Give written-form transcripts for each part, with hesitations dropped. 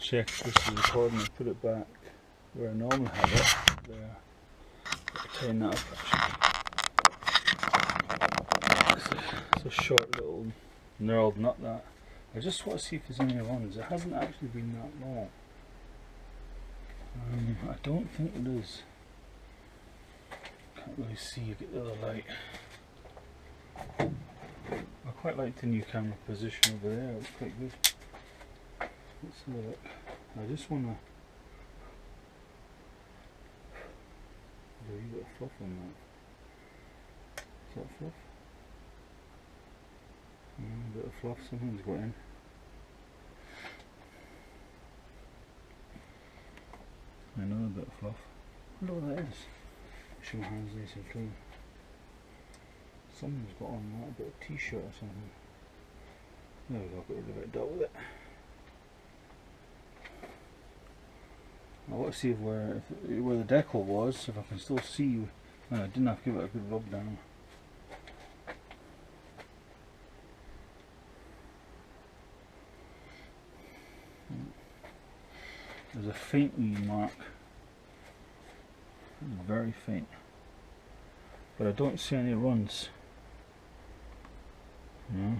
check if this is recording and put it back where I normally have it. There. Tighten that up actually. It's a short little knurled nut that. I just want to see if there's any runs. It hasn't actually been that long. I don't think it is. Can't really see, you get the other light. I quite like the new camera position over there, it's quite good. Let's have a look. I just want to... There's a wee bit of fluff on that. Is that fluff? A bit of fluff, something's got in. Another bit of fluff. I wonder what that is. Make sure my hands nice and clean. Someone's got on that, a bit of t-shirt or something. There we go, got rid of it, dealt with it. I want to see if where the decal was, if I can still see. I didn't have to give it a good rub down. There's a faint wee mark, very faint, but I don't see any runs. No.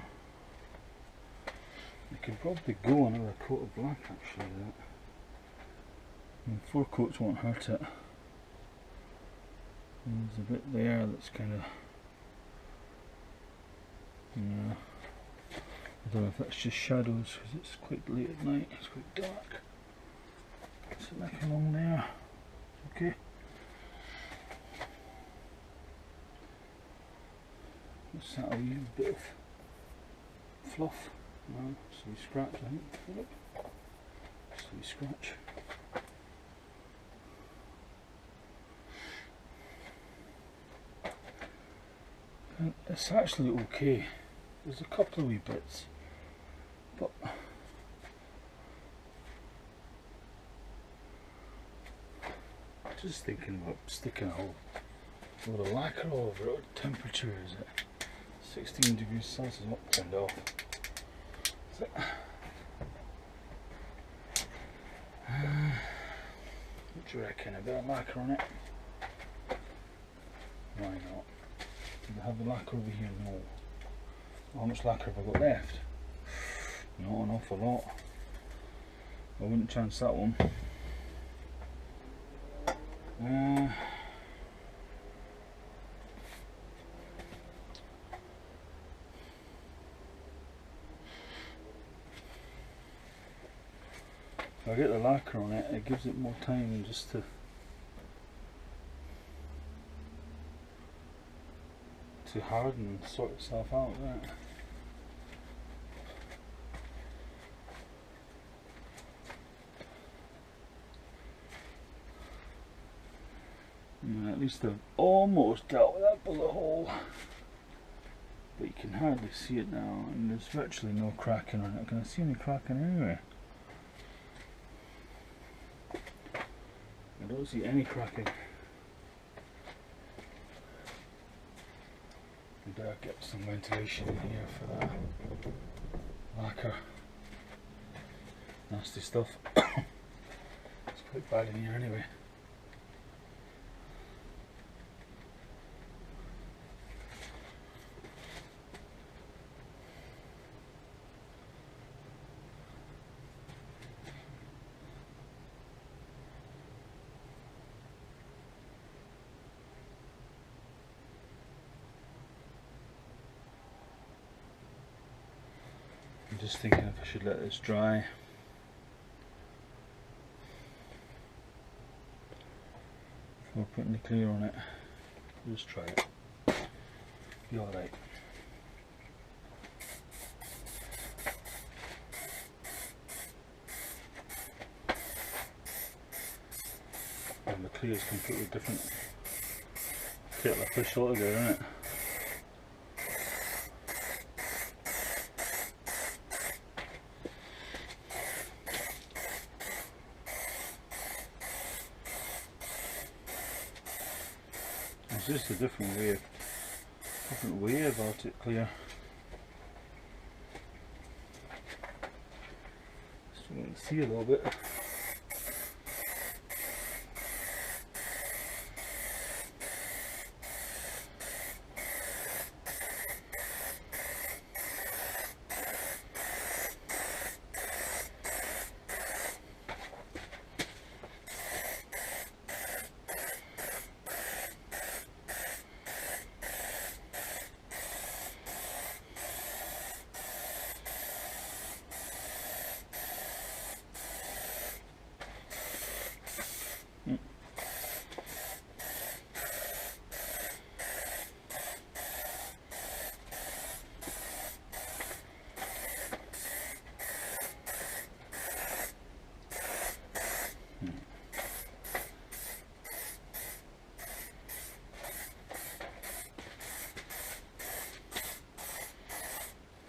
I could probably go another coat of black actually. And 4 coats won't hurt it. And there's a bit there that's kind of, I don't know if that's just shadows because it's quite late at night. It's quite dark. So like along there, okay. What's that, a wee bit of fluff? No, so we scratch, I think. Look. So we scratch. And it's actually okay. There's a couple of wee bits, but just thinking about sticking a whole load of lacquer over it. What temperature is it? 16 degrees Celsius. Oh, turned off. What do you reckon? A bit of lacquer on it? Why not? Do I have the lacquer over here? No. How much lacquer have I got left? Not an awful lot. I wouldn't chance that one. If I get the lacquer on it, it gives it more time just to harden and sort itself out there. At least I've almost dealt with that bullet hole, but you can hardly see it now, and there's virtually no cracking on it. Can I see any cracking anywhere? I don't see any cracking. I better get some ventilation in here for that lacquer. Nasty stuff. It's quite bad in here anyway. I'm just thinking if I should let this dry. Before putting the clear on it. Just try it. Be alright. And the clear is completely different. Kettle of fish altogether, isn't it? It's just a different way about it clear. Let's So you can see a little bit.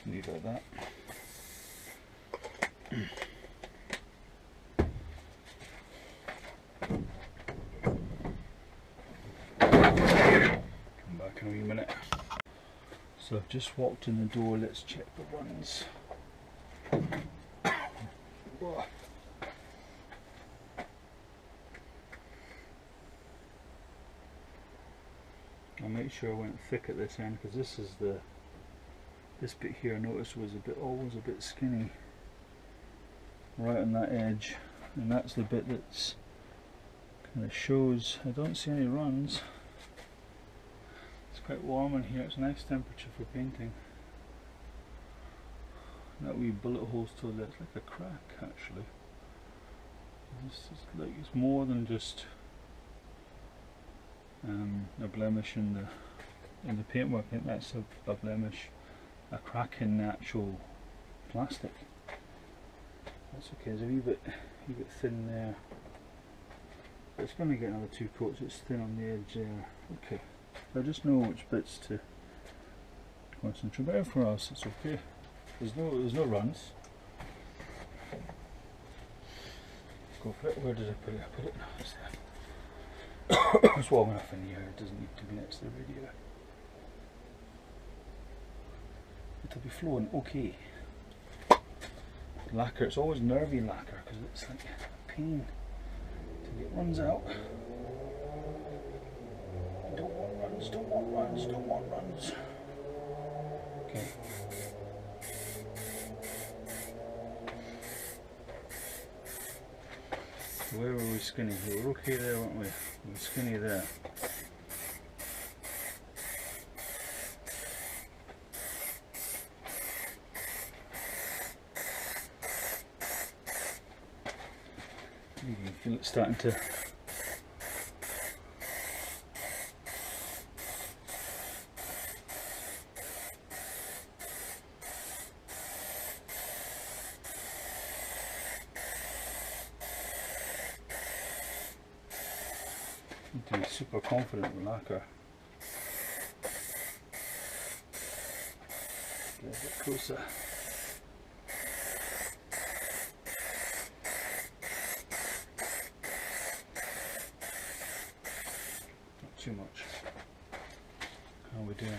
Leave it like that. Come back in a wee minute. So I've just walked in the door, let's check the runs. Whoa. I'll make sure I went thick at this end because this is this bit here I noticed was always a bit skinny right on that edge, and that's the bit that's kind of shows. I don't see any runs. It's quite warm in here, it's a nice temperature for painting. That wee bullet hole still there, it's like a crack actually. It's more than just a blemish in the paintwork. I think that's a blemish, a crack in the actual plastic. That's okay, there's a wee bit thin there. But it's going to get another 2 coats, it's thin on the edge there. Okay, I just know which bits to concentrate, but everywhere else it's okay. There's no runs. Go for it. Where did I put it? I put it now. It's there. It's warm enough in here, it doesn't need to be next to the radiator. It'll be flowing okay. Lacquer, it's always nervy lacquer because it's like a pain to get runs out. Don't want runs, don't want runs, don't want runs. Okay. Where were we skinny? We were okay there, weren't we? We were skinny there. You can feel it starting to be super confident with lacquer. Get a bit closer. Not too much. How are we doing?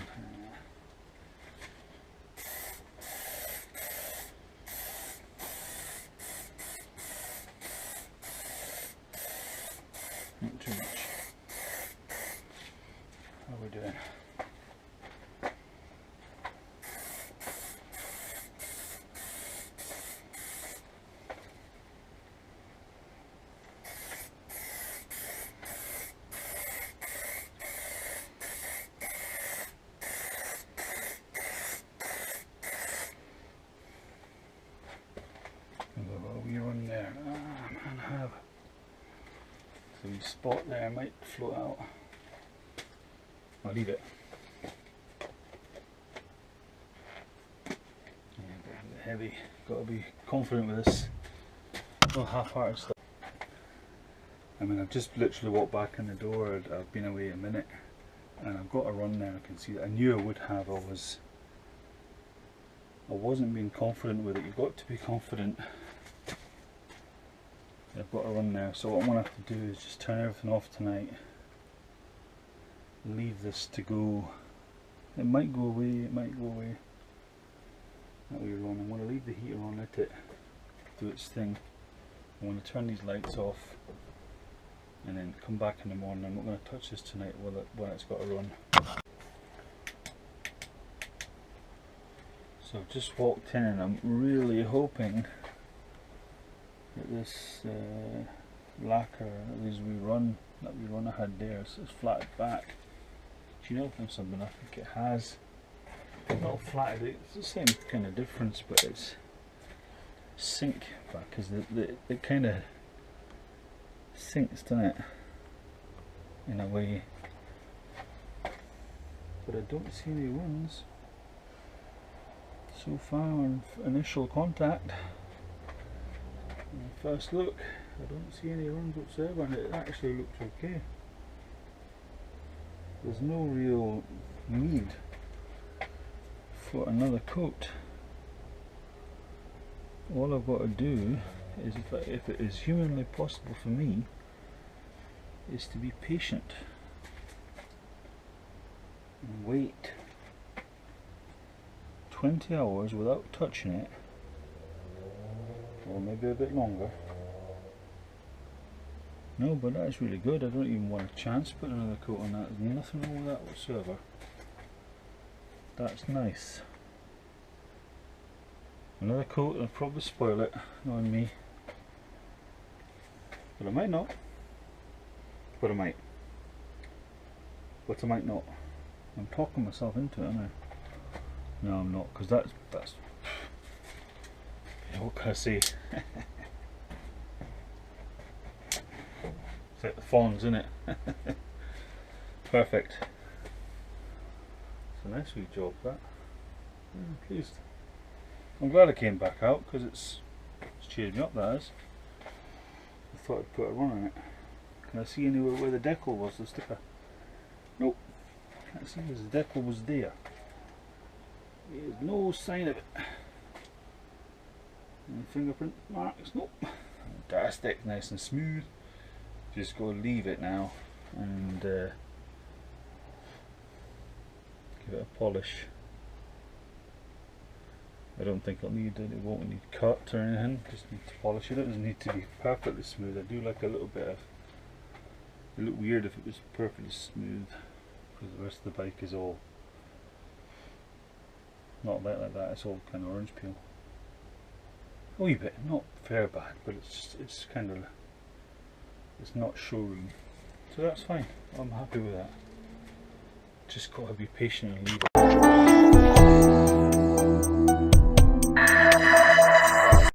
Not too much. How are we doing? We run there. Ah, man, I have a wee spot there, might float out. I'll leave it. Yeah, a bit heavy. Got to be confident with this. No half-hearted stuff. I mean, I've just literally walked back in the door. I've been away a minute, and I've got a run there. I can see that. I knew I would have. I wasn't being confident with it. You've got to be confident. I've got a run there. So what I'm gonna have to do is just turn everything off tonight. Leave this to go. It might go away, it might go away. That way run. I'm going to leave the heater on, let it do its thing. I'm going to turn these lights off and then come back in the morning. I'm not going to touch this tonight when it's got to run. So I've just walked in and I'm really hoping that this lacquer that we run ahead there is flatted back. Do you know something? I think it has. Not flatted, it's the same kind of difference, but it's sink back, because it kind of sinks, doesn't it, in a way. But I don't see any runs so far on initial contact. On first look, I don't see any runs whatsoever, and it actually looks okay. There's no real need for another coat. All I've got to do is, if it is humanly possible for me, is to be patient and wait 20 hours without touching it, or maybe a bit longer. No, but that's really good. I don't even want a chance to put another coat on that. There's nothing wrong with that whatsoever. That's nice. Another coat, I'll probably spoil it, knowing me. But I might not. But I might. But I might not. I'm talking myself into it, aren't I? No, I'm not, because that's what can I say? It's like the fawns, isn't it? Perfect. It's a nice wee job, that. I'm pleased. I'm glad I came back out, because it's cheered me up, that is. I thought I'd put a run on it. Can I see anywhere where the decal was, the sticker? Nope. Can't see as the decal was there. There's no sign of it. Any fingerprint marks? Nope. Fantastic, nice and smooth. Just go leave it now and give it a polish. I don't think it'll need it. It won't need cut or anything. Just need to polish it. It doesn't need to be perfectly smooth. I do like a little bit of. It would look weird if it was perfectly smooth, because the rest of the bike is all not like that. It's all kind of orange peel. A wee bit, not fair bad, but it's kind of, it's not showroom, so that's fine. I'm happy with that. Just got to be patient and leave it.